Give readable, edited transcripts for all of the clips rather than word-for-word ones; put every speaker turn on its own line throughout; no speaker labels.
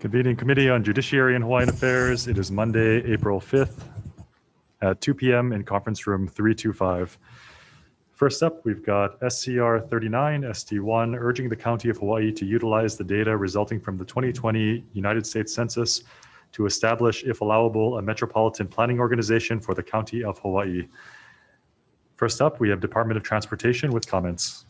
Convening Committee on Judiciary and Hawaiian Affairs. It is Monday, April 5th at 2 p.m. in conference room 325. First up, we've got SCR 39, ST1, urging the County of Hawaii to utilize the data resulting from the 2020 United States Census to establish, if allowable, a metropolitan planning organization for the County of Hawaii. First up, we have Department of Transportation with comments.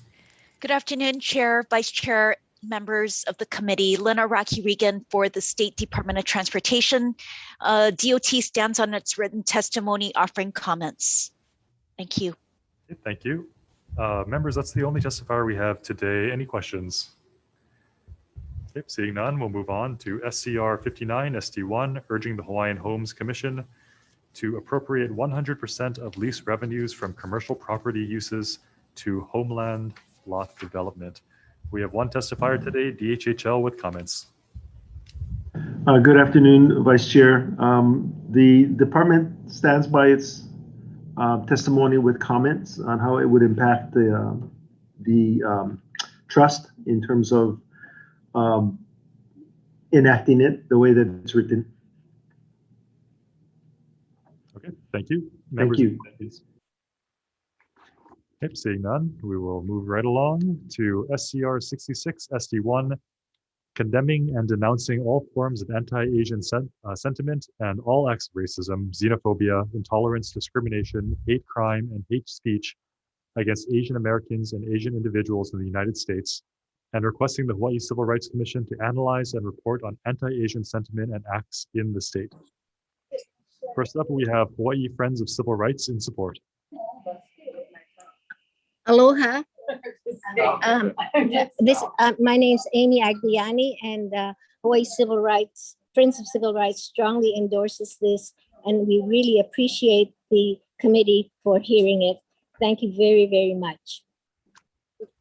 Good afternoon, Chair, Vice Chair, members of the committee. Lena Raki-Regan for the State Department of Transportation. DOT stands on its written testimony offering comments. Thank you.
Thank you. Members, that's the only testifier we have today. Any questions? Okay, seeing none, we'll move on to SCR 59, ST1, urging the Hawaiian Homes Commission to appropriate 100% of lease revenues from commercial property uses to homeland lot development. We have one testifier today, DHHL, with comments.
Good afternoon, Vice Chair. The department stands by its testimony with comments on how it would impact the trust in terms of enacting it the way that it's written.
Okay, thank you.
Thank you.
Okay, seeing none, we will move right along to SCR 66, ST1, condemning and denouncing all forms of anti-Asian sentiment and all acts of racism, xenophobia, intolerance, discrimination, hate crime, and hate speech against Asian Americans and Asian individuals in the United States, and requesting the Hawaii Civil Rights Commission to analyze and report on anti-Asian sentiment and acts in the state. First up, we have Hawaii Friends of Civil Rights in support.
Aloha. My name is Amy Agliani, and Hawaii Civil Rights, Friends of Civil Rights strongly endorses this, and we really appreciate the committee for hearing it. Thank you very, very much.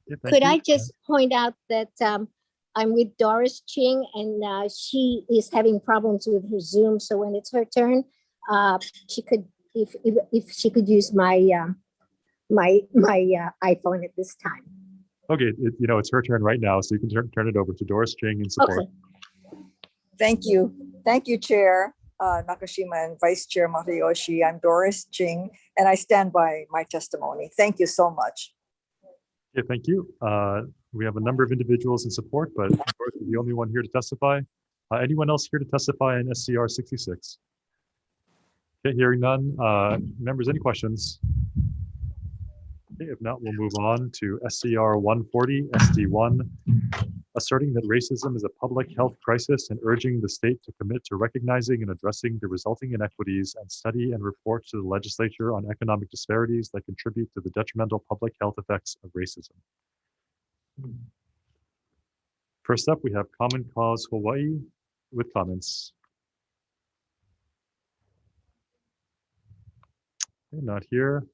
Yeah,
Could I just point out that I'm with Doris Ching, and she is having problems with her Zoom. So when it's her turn, she could, if she could use my my iPhone at this time.
Okay, it's her turn right now, so you can turn it over to Doris Ching in support.
Okay.
Thank you, Chair Nakashima and Vice Chair Matayoshi. I'm Doris Ching, and I stand by my testimony. Thank you so much.
Yeah, thank you. We have a number of individuals in support, but Doris is the only one here to testify. Anyone else here to testify in SCR 66? Okay, hearing none. Members, any questions? Okay, if not, we'll move on to SCR 140, ST1, asserting that racism is a public health crisis and urging the state to commit to recognizing and addressing the resulting inequities and study and report to the legislature on economic disparities that contribute to the detrimental public health effects of racism. First up, we have Common Cause Hawaii with comments. Okay, not here.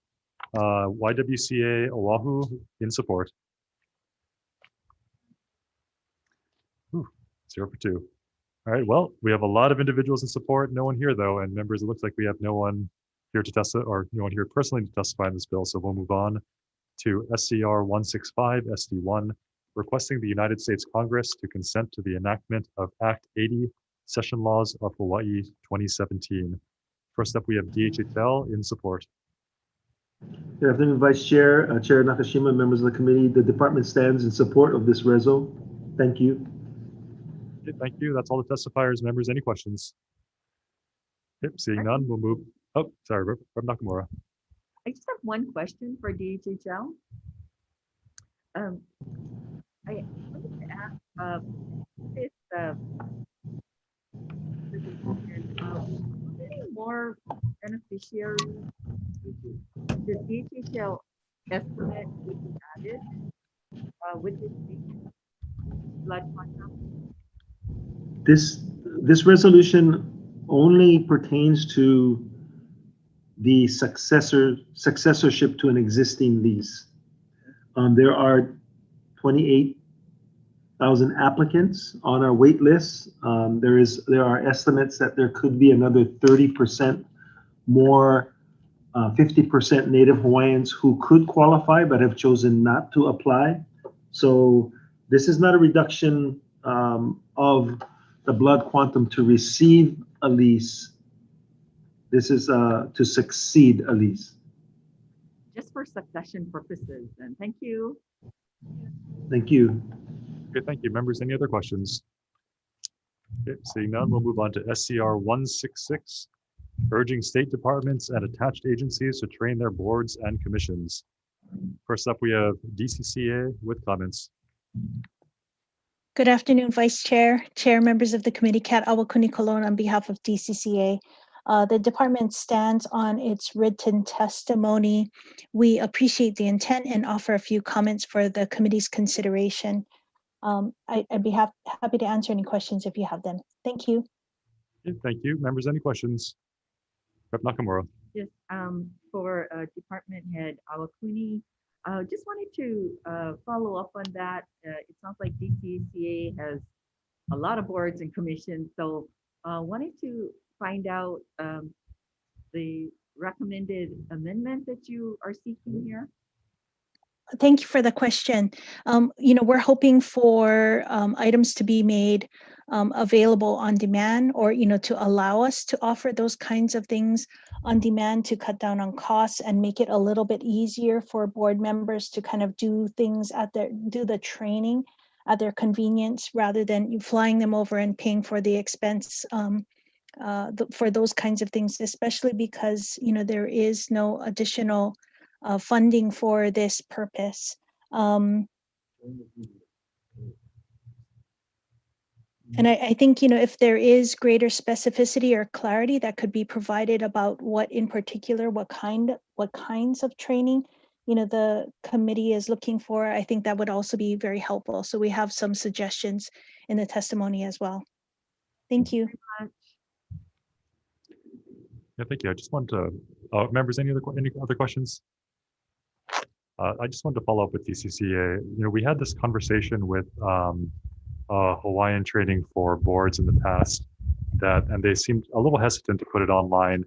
YWCA Oahu in support. 0 for 2. All right, well, we have a lot of individuals in support, no one here though, and members, it looks like we have no one here to testify, or no one here personally to testify in this bill, so we'll move on to SCR 165, ST1, requesting the United States Congress to consent to the enactment of Act 80, Session Laws of Hawaii 2017. First up, we have DHHL in support.
Good afternoon, Vice Chair, Chair Nakashima, members of the committee. The department stands in support of this reso. Thank you.
Okay, thank you. That's all the testifiers. Members, any questions? Yep, seeing none, we'll move. Oh, sorry, Rep Nakamura.
I just have one question for DHHL. I wanted to ask any more beneficiaries the DHHL estimate would be added with this blood quantum?
This resolution only pertains to the successorship to an existing lease. There are 28,000 applicants on our wait list. There are estimates that there could be another 30% more 50% Native Hawaiians who could qualify but have chosen not to apply. So this is not a reduction of the blood quantum to receive a lease. This is to succeed a lease.
Just for succession purposes, and thank you.
Thank you.
Okay, thank you. Members, any other questions? Okay, seeing none, we'll move on to SCR 166, urging state departments and attached agencies to train their boards and commissions. First up, we have DCCA with comments.
Good afternoon, Vice Chair, Chair, members of the committee, Kat Awakuni Colon on behalf of DCCA. The department stands on its written testimony. We appreciate the intent and offer a few comments for the committee's consideration. I'd be happy to answer any questions if you have them. Thank you.
Okay, thank you. Members, any questions? Rep. Nakamura.
Yes, for Department Head Awakuni, just wanted to follow up on that. It sounds like DCCA has a lot of boards and commissions, so wanted to find out the recommended amendment that you are seeking here.
Thank you for the question. We're hoping for items to be made available on demand, or, to allow us to offer those kinds of things on demand to cut down on costs and make it a little bit easier for board members to kind of do things do the training at their convenience, rather than you flying them over and paying for the expense for those kinds of things, especially because, there is no additional funding for this purpose. And I think, if there is greater specificity or clarity that could be provided about what in particular, what kinds of training, the committee is looking for, I think that would also be very helpful. So we have some suggestions in the testimony as well. Thank you.
Yeah, thank you. I just want to, members, any other questions? I just wanted to follow up with DCCA. We had this conversation with Hawaiian training for boards in the past, and they seemed a little hesitant to put it online.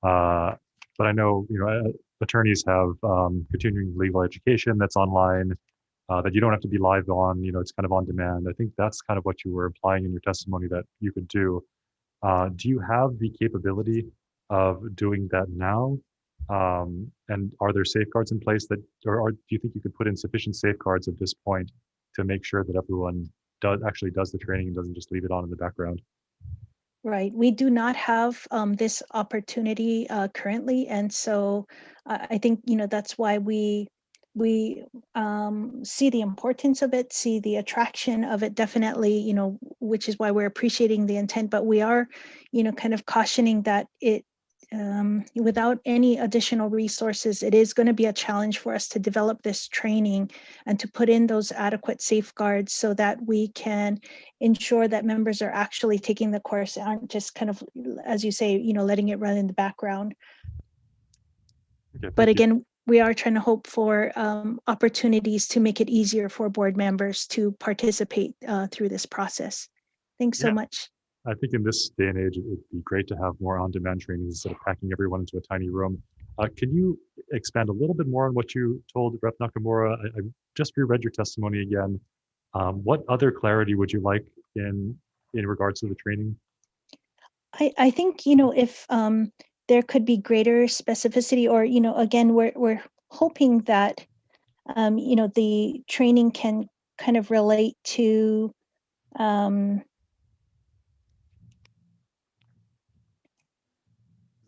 But I know, attorneys have continuing legal education that's online, that you don't have to be live on. It's kind of on demand. I think that's kind of what you were implying in your testimony that you could do. Do you have the capability of doing that now? And are there safeguards in place do you think you could put in sufficient safeguards at this point to make sure that everyone actually does the training and doesn't just leave it on in the background?
Right. We do not have this opportunity currently. And so I think, that's why we see the importance of it, see the attraction of it, definitely, which is why we're appreciating the intent, but we are, kind of cautioning that it, without any additional resources, it is going to be a challenge for us to develop this training and to put in those adequate safeguards so that we can ensure that members are actually taking the course, aren't just kind of, as you say, letting it run in the background.
Okay,
But again, we are trying to hope for opportunities to make it easier for board members to participate through this process. Thanks so much.
I think in this day and age, it would be great to have more on-demand training instead of packing everyone into a tiny room. Can you expand a little bit more on what you told Rep. Nakamura? I just reread your testimony again. What other clarity would you like in regards to the training?
I think, if there could be greater specificity, or, again, we're hoping that, the training can kind of relate to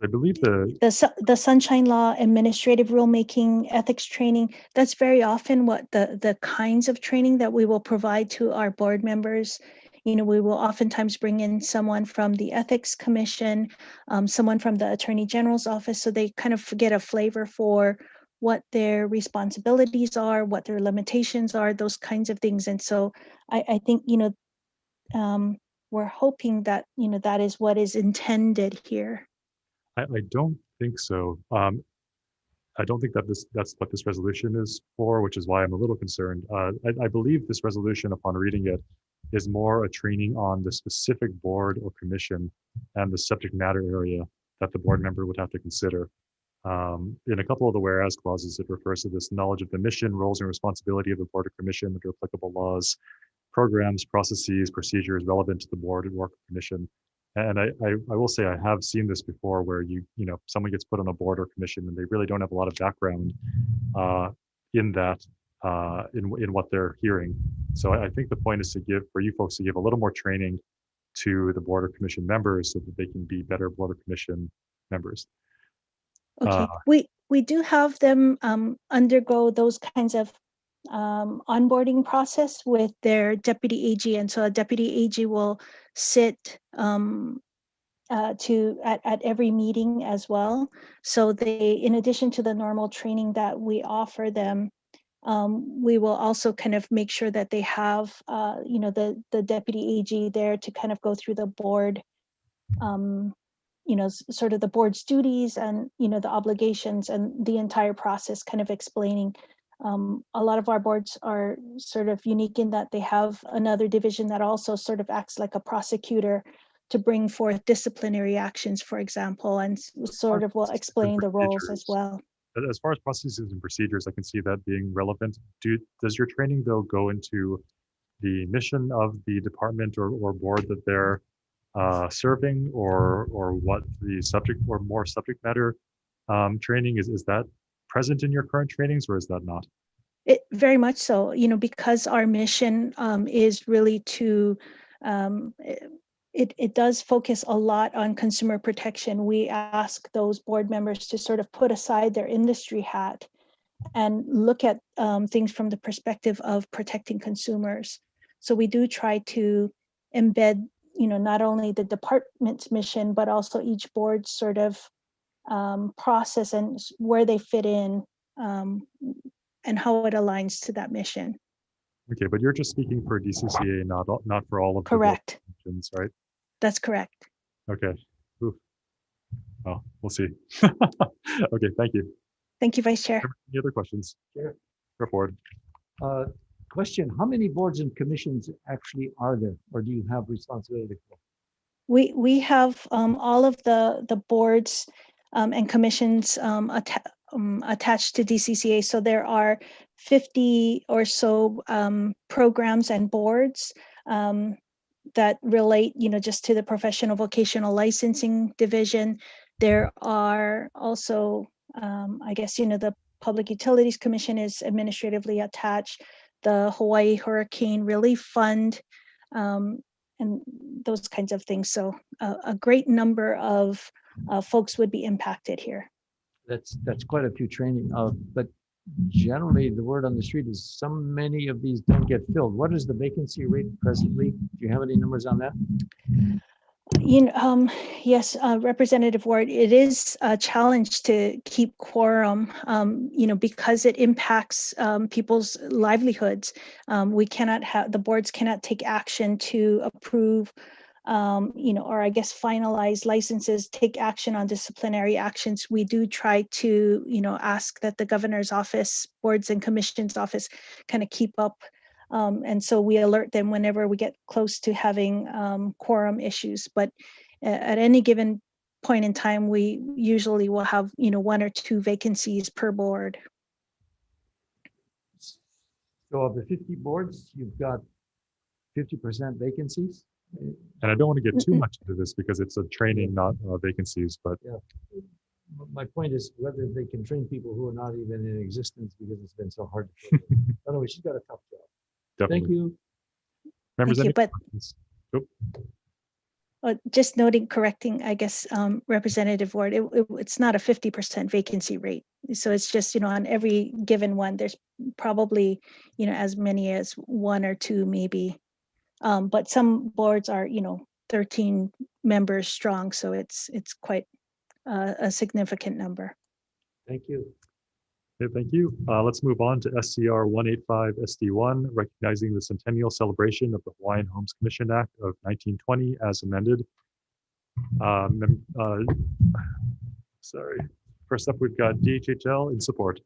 I believe
the Sunshine Law, administrative rulemaking, ethics training. That's very often what the kinds of training that we will provide to our board members. We will oftentimes bring in someone from the Ethics Commission, someone from the Attorney General's office, so they kind of get a flavor for what their responsibilities are, what their limitations are, those kinds of things. And so I think, we're hoping that, that is what is intended here.
I don't think so. I don't think that that's what this resolution is for, which is why I'm a little concerned. I believe this resolution, upon reading it, is more a training on the specific board or commission and the subject matter area that the board member would have to consider. In a couple of the whereas clauses, it refers to this knowledge of the mission, roles, and responsibility of the board or commission under applicable laws, programs, processes, procedures relevant to the board and work commission. And I will say I have seen this before where someone gets put on a board or commission and they really don't have a lot of background in that, in what they're hearing. So I think the point is for you folks to give a little more training to the board or commission members so that they can be better board or commission members.
Okay, we do have them undergo those kinds of onboarding process with their deputy AG, and so a deputy AG will sit at every meeting as well. So they, in addition to the normal training that we offer them, we will also kind of make sure that they have the deputy AG there to kind of go through the board, sort of the board's duties and the obligations and the entire process, kind of explaining. A lot of our boards are sort of unique in that they have another division that also sort of acts like a prosecutor to bring forth disciplinary actions, for example, and sort of will explain the roles as well.
As far as processes and procedures, I can see that being relevant. Does your training though go into the mission of the department or board that they're serving, or what the subject or more subject matter training is that present in your current trainings, or is that not?
It very much so, because our mission is really to, it does focus a lot on consumer protection. We ask those board members to sort of put aside their industry hat and look at things from the perspective of protecting consumers. So we do try to embed, not only the department's mission, but also each board's sort of process and where they fit in and how it aligns to that mission.
Okay, but you're just speaking for DCCA, not for all of
Correct.
the missions, right?
That's correct.
Okay. Oof. Well, we'll see. Okay, thank you.
Thank you, Vice Chair.
Any other questions?
Chair.
Go forward.
Question, how many boards and commissions actually are there, or do you have responsibility for?
We have all of the boards and commissions attached to DCCA. So there are 50 or so programs and boards that relate, just to the professional vocational licensing division. There are also, I guess, the Public Utilities Commission is administratively attached, the Hawaii Hurricane Relief Fund, and those kinds of things. So a great number of folks would be impacted here.
That's quite a few training, but generally the word on the street is so many of these don't get filled. What is the vacancy rate presently? Do you have any numbers on that?
Yes, Representative Ward, it is a challenge to keep quorum, because it impacts people's livelihoods. We cannot have, the boards cannot take action to approve, or I guess finalize licenses, take action on disciplinary actions. We do try to, ask that the governor's office, boards and commissions office kind of keep up. And so we alert them whenever we get close to having quorum issues. But at any given point in time, we usually will have, 1 or 2 vacancies per board.
So of the 50 boards, you've got 50% vacancies?
And I don't want to get too much into this because it's a training, not vacancies, but
Yeah. My point is whether they can train people who are not even in existence because it's been so hard to fill. Otherwise, she's got a tough job.
definitely.
Thank you.
Members,
Thank you,
any
but-
questions?
Just correcting, I guess, Representative Ward, it's not a 50% vacancy rate. So it's just, on every given one, there's probably, as many as 1 or 2 maybe. But some boards are, 13 members strong. So it's quite a significant number.
Thank you.
Okay, thank you. Let's move on to SCR 185 SD1, recognizing the centennial celebration of the Hawaiian Homes Commission Act of 1920 as amended. Sorry. First up, we've got DHHL in support.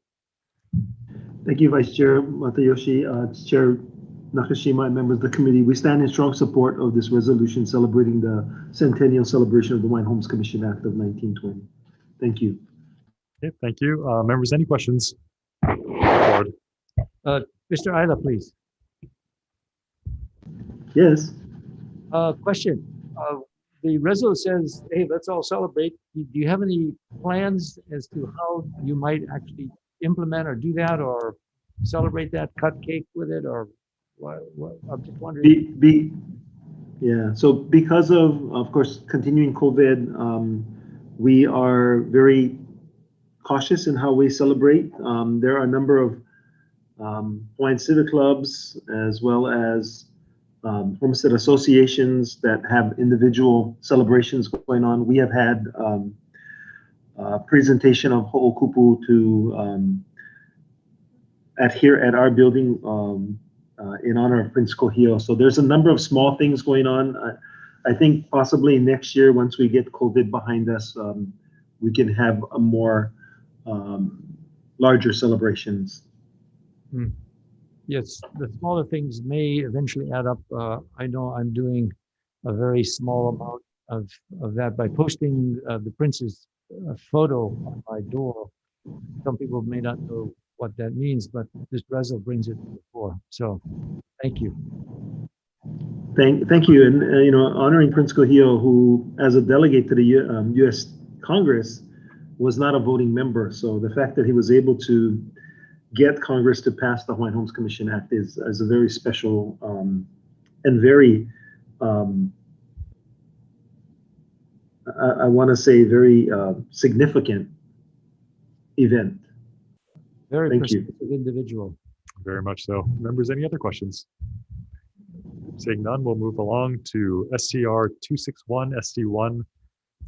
Thank you, Vice Chair Matayoshi, Chair Nakashima, and members of the committee. We stand in strong support of this resolution celebrating the centennial celebration of the Hawaiian Homes Commission Act of 1920. Thank you.
Okay, thank you. Members, any questions? Board.
Mr. Ayla, please.
Yes.
Question. The resolution says, hey, let's all celebrate. Do you have any plans as to how you might actually implement or do that or celebrate that, cut cake with it, or what? I'm just wondering.
Yeah, so because of course, continuing COVID, we are very cautious in how we celebrate. There are a number of Hawaiian civic clubs as well as homestead associations that have individual celebrations going on. We have had a presentation of ho'okupu to here at our building in honor of Prince Kohio. So there's a number of small things going on. I think possibly next year, once we get COVID behind us, we can have a more larger celebrations.
Yes, the smaller things may eventually add up. I know I'm doing a very small amount of that by posting the prince's photo on my door. Some people may not know what that means, but this resolution brings it to the fore. So, thank you.
Thank you, and you know, honoring Prince Kohio, who, as a delegate to the U.S. Congress, was not a voting member. So the fact that he was able to get Congress to pass the Hawaiian Homes Commission Act is a very special and very, I want to say, very significant event.
Very
Thank you.
perceptive individual.
Very much so. Members, any other questions? Seeing none, we'll move along to SCR 261 SD1,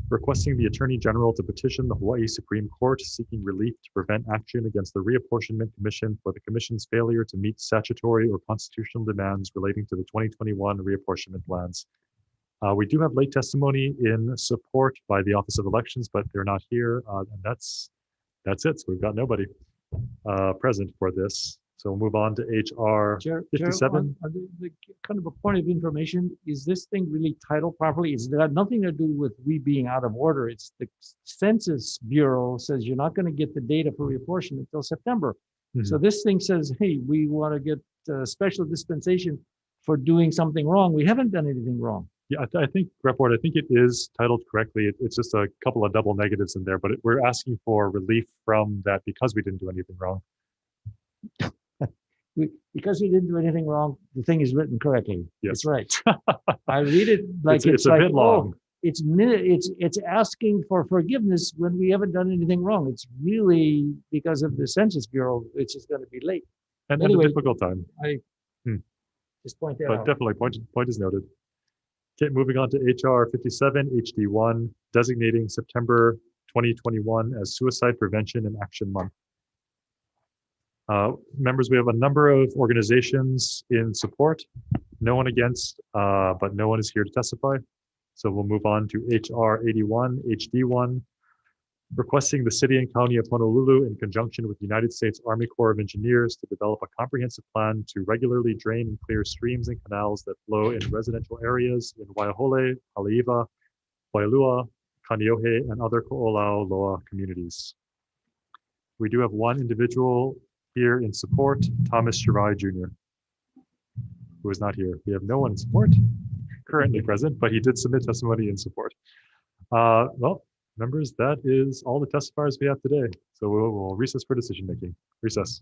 requesting the Attorney General to petition the Hawaii Supreme Court seeking relief to prevent action against the Reapportionment Commission for the Commission's failure to meet statutory or constitutional demands relating to the 2021 reapportionment plans. We do have late testimony in support by the Office of Elections, but they're not here, and that's it. So we've got nobody present for this. So we'll move on to HR
Chair,
57.
the kind of a point of information, is this thing really titled properly? It's got nothing to do with we being out of order. It's the Census Bureau says you're not going to get the data for reapportionment until September. So this thing says, hey, we want to get special dispensation for doing something wrong. We haven't done anything wrong.
Yeah, I think, Rep. Ward, I think it is titled correctly. It's just a couple of double negatives in there, but we're asking for relief from that because we didn't do anything wrong.
Because we didn't do anything wrong, the thing is written correctly.
Yes.
That's right. I read it like
it's a
like,
bit long.
Oh, it's asking for forgiveness when we haven't done anything wrong. It's really because of the Census Bureau, which is going to be late.
And
Anyway,
a difficult time.
Just point that
But
out.
definitely, point is noted. Okay, moving on to HR 57 HD1, designating September 2021 as Suicide Prevention and Action Month. Members, we have a number of organizations in support, no one against, but no one is here to testify. So we'll move on to HR 81 HD1, requesting the City and County of Honolulu in conjunction with the United States Army Corps of Engineers to develop a comprehensive plan to regularly drain and clear streams and canals that flow in residential areas in Waiahole, Haleiwa, Wailua, Kaneohe, and other Ko'olau Loa communities. We do have one individual here in support, Thomas Shirai Jr., who is not here. We have no one in support currently present, but he did submit testimony in support. Well, members, that is all the testifiers we have today. So we'll recess for decision making. Recess.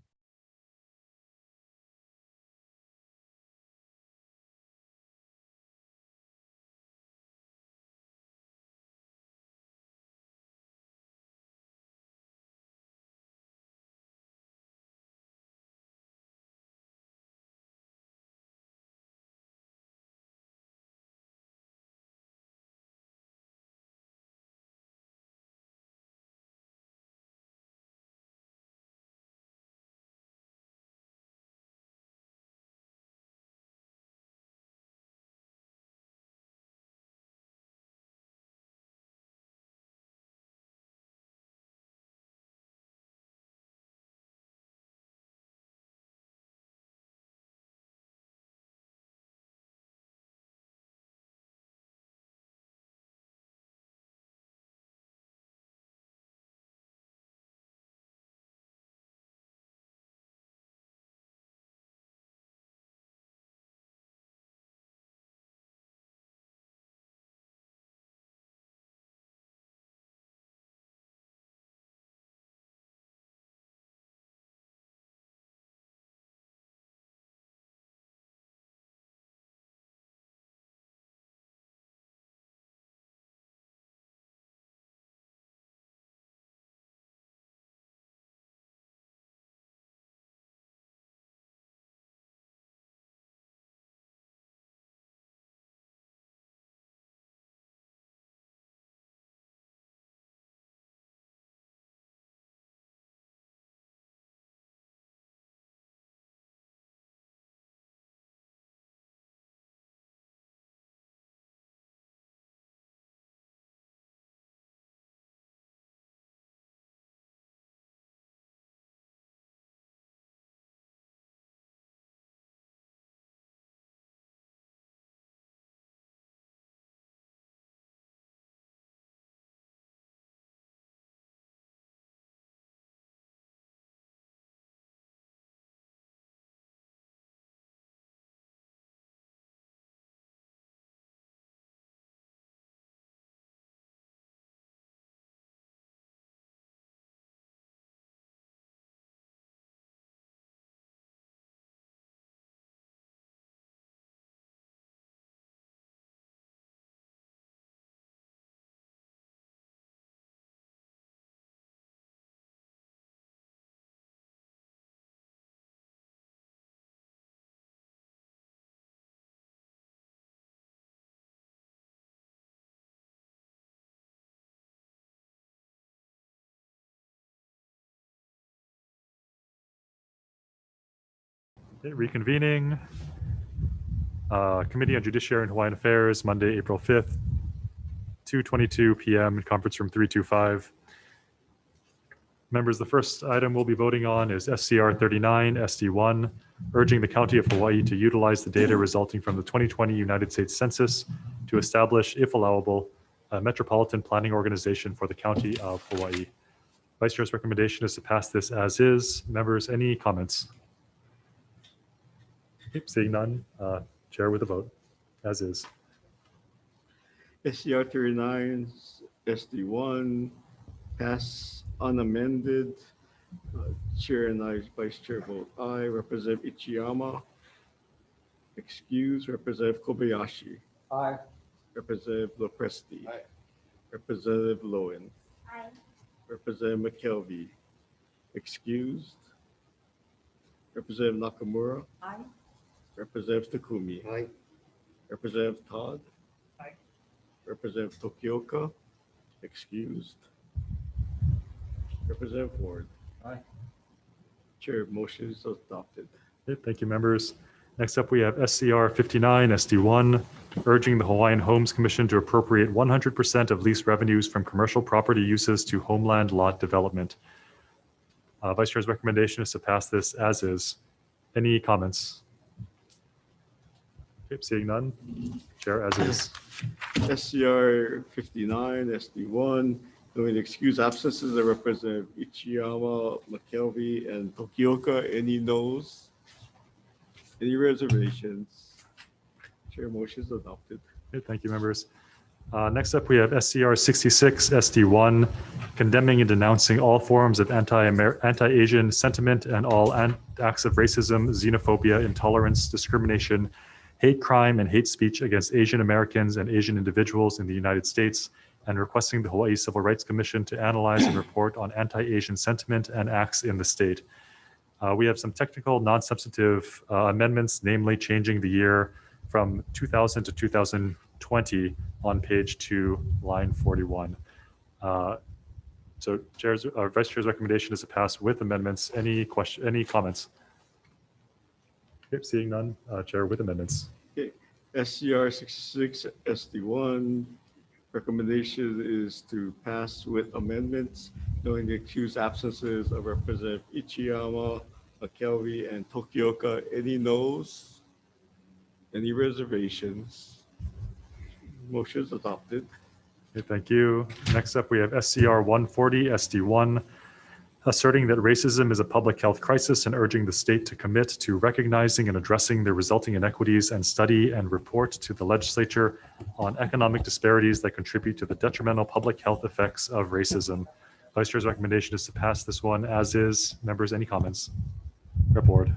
Okay, reconvening. Committee on Judiciary and Hawaiian Affairs, Monday, April 5th, 2:22 p.m. in conference room 325. Members, the first item we'll be voting on is SCR 39 SD1, urging the County of Hawaii to utilize the data resulting from the 2020 United States Census to establish, if allowable, a metropolitan planning organization for the County of Hawaii. Vice Chair's recommendation is to pass this as is. Members, any comments? Okay, seeing none, Chair with a vote, as is.
SCR 39 SD1 pass unamended. Chair and I, Vice Chair vote aye. Representative Ichiyama. Excuse. Representative Kobayashi.
Aye.
Representative Lopresti.
Aye.
Representative Lowen.
Aye.
Representative McKelvey. Excused. Representative Nakamura.
Aye.
Representative Takumi.
Aye.
Representative Todd.
Aye.
Representative Tokioka. Excused. Representative Ward.
Aye.
Chair, motion is adopted.
Okay, thank you, members. Next up, we have SCR 59 SD1, urging the Hawaiian Homes Commission to appropriate 100% of lease revenues from commercial property uses to homeland lot development. Vice Chair's recommendation is to pass this as is. Any comments? Okay, seeing none, Chair as is.
SCR 59 SD1, knowing excuse absences of Representative Ichiyama, McKelvey, and Tokioka. Any noes? Any reservations? Chair, motion is adopted.
Okay, thank you, members. Next up, we have SCR 66 SD1, condemning and denouncing all forms of anti-Asian sentiment and all acts of racism, xenophobia, intolerance, discrimination, hate crime, and hate speech against Asian Americans and Asian individuals in the United States, and requesting the Hawaii Civil Rights Commission to analyze and report on anti-Asian sentiment and acts in the state. We have some technical, non-substantive amendments, namely changing the year from 2000 to 2020 on page 2, line 41. So Vice Chair's recommendation is to pass with amendments. Any comments? Okay, seeing none, Chair with amendments.
Okay, SCR 66 SD1, recommendation is to pass with amendments, knowing the accused absences of Representative Ichiyama, McKelvey, and Tokioka. Any noes? Any reservations? Motion is adopted.
Okay, thank you. Next up, we have SCR 140 SD1, asserting that racism is a public health crisis and urging the state to commit to recognizing and addressing the resulting inequities and study and report to the legislature on economic disparities that contribute to the detrimental public health effects of racism. Vice Chair's recommendation is to pass this one as is. Members, any comments? Rep. Ward.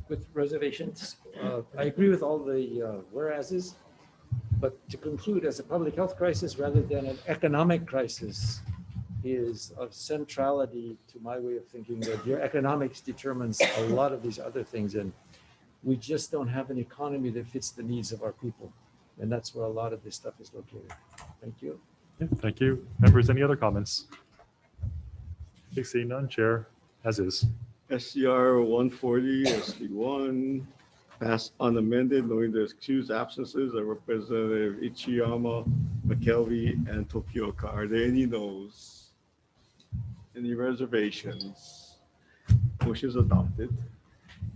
With reservations, I agree with all the whereases, but to conclude as a public health crisis rather than an economic crisis is of centrality to my way of thinking, that your economics determines a lot of these other things, and we just don't have an economy that fits the needs of our people, and that's where a lot of this stuff is located. Thank you.
Yeah, thank you. Members, any other comments? Okay, seeing none, Chair as is.
SCR 140 SD1, pass unamended, knowing the excused absences of Representative Ichiyama, McKelvey, and Tokioka. Are there any noes? Any reservations? Motion is adopted.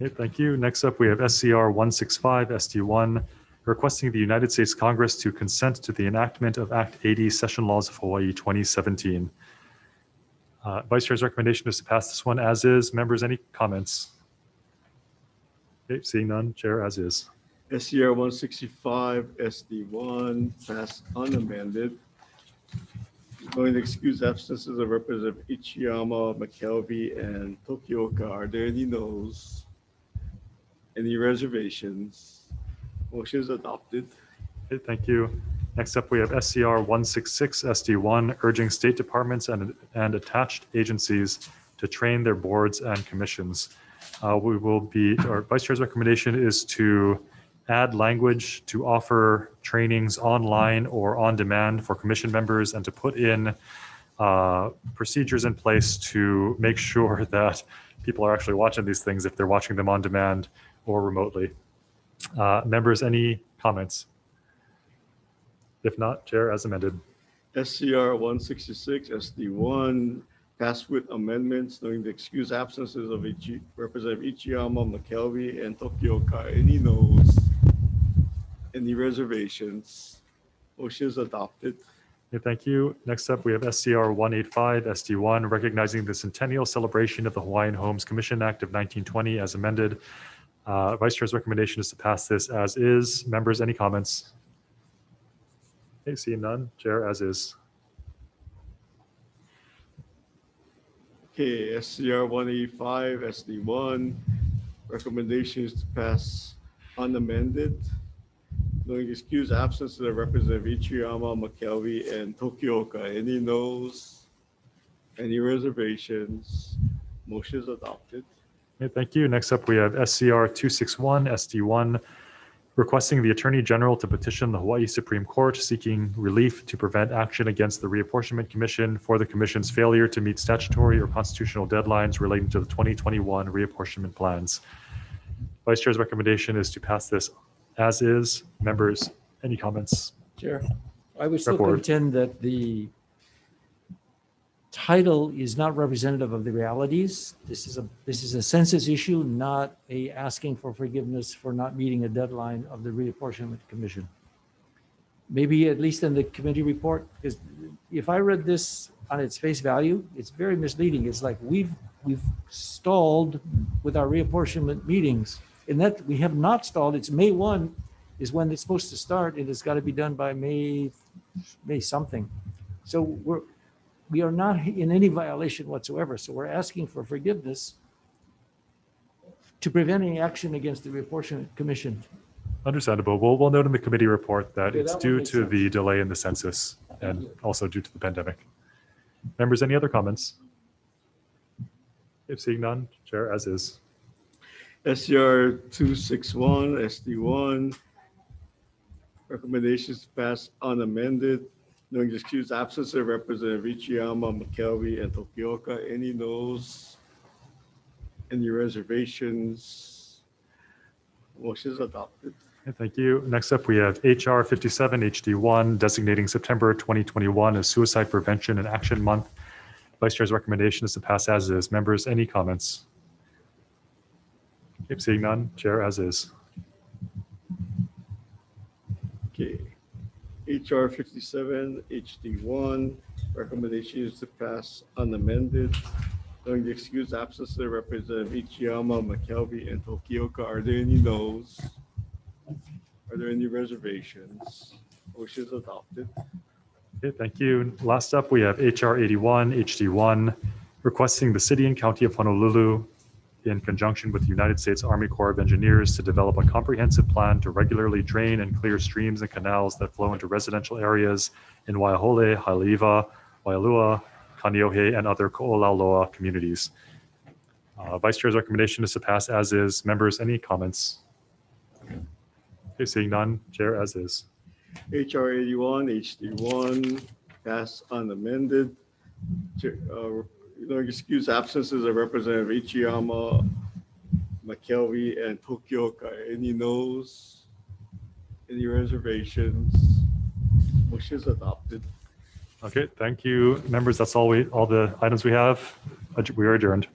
Okay, thank you. Next up, we have SCR 165 SD1, requesting the United States Congress to consent to the enactment of Act 80 Session Laws of Hawaii 2017. Vice Chair's recommendation is to pass this one as is. Members, any comments? Okay, seeing none, Chair as is.
SCR 165 SD1, pass unamended, knowing the excused absences of Representative Ichiyama, McKelvey, and Tokioka. Are there any noes? Any reservations? Motion is adopted.
Okay, thank you. Next up, we have SCR 166 SD1, urging state departments and attached agencies to train their boards and commissions. Our Vice Chair's recommendation is to add language to offer trainings online or on demand for commission members, and to put in procedures in place to make sure that people are actually watching these things if they're watching them on demand or remotely. Members, any comments? If not, Chair, as amended.
SCR 166 SD1 passed with amendments knowing the excused absences of Representative Ichiyama, McKelvey, and Tokioka. Any noes? Any reservations? Motion is adopted.
Okay, thank you. Next up, we have SCR 185 SD1, recognizing the centennial celebration of the Hawaiian Homes Commission Act of 1920 as amended. Vice Chair's recommendation is to pass this as is. Members, any comments? Okay, seeing none, Chair, as is.
Okay, SCR 185 SD1, recommendation is to pass unamended. Knowing excused absences of Representative Ichiyama, McKelvey, and Tokioka. Any noes? Any reservations? Motion is adopted.
Okay, thank you. Next up, we have SCR 261 SD1, requesting the Attorney General to petition the Hawaii Supreme Court seeking relief to prevent action against the Reapportionment Commission for the Commission's failure to meet statutory or constitutional deadlines relating to the 2021 reapportionment plans. Vice Chair's recommendation is to pass this as is. Members, any comments?
Chair, I would still
Report.
contend that the title is not representative of the realities. This is a census issue, not a asking for forgiveness for not meeting a deadline of the Reapportionment Commission. Maybe at least in the committee report, because if I read this on its face value, it's very misleading. It's like we've stalled with our reapportionment meetings, and that we have not stalled. It's May 1 is when it's supposed to start, and it's got to be done by May something. So we are not in any violation whatsoever. So we're asking for forgiveness to prevent any action against the Reapportionment Commission.
Understandable. We'll note in the committee report that
Okay,
it's
that one
due
makes
to
sense.
the delay in the census and also due to the pandemic. Members, any other comments? If seeing none, Chair, as is.
SCR 261 SD1, recommendations to pass unamended. Knowing the excused absence of Representative Ichiyama, McKelvey, and Tokioka. Any noes? Any reservations? Motion is adopted.
Okay, thank you. Next up, we have HR 57 HD1, designating September 2021 as Suicide Prevention and Action Month. Vice Chair's recommendation is to pass as is. Members, any comments? If seeing none, Chair, as is.
Okay. HR 57 HD1, recommendation is to pass unamended. Knowing the excused absence of Representative Ichiyama, McKelvey, and Tokioka. Are there any noes? Are there any reservations? Motion is adopted.
Okay, thank you. Last up, we have HR 81 HD1, requesting the City and County of Honolulu, in conjunction with the United States Army Corps of Engineers, to develop a comprehensive plan to regularly drain and clear streams and canals that flow into residential areas in Waiahole, Haleiwa, Waialua, Kaneohe, and other Ko'olauloa communities. Vice Chair's recommendation is to pass as is. Members, any comments? Okay, seeing none, Chair, as is.
HR 81 HD1, pass unamended. Excuse absences of Representative Ichiyama, McKelvey, and Tokioka. Any noes? Any reservations? Motion is adopted.
Okay, thank you. Members, that's all the items we have. We are adjourned.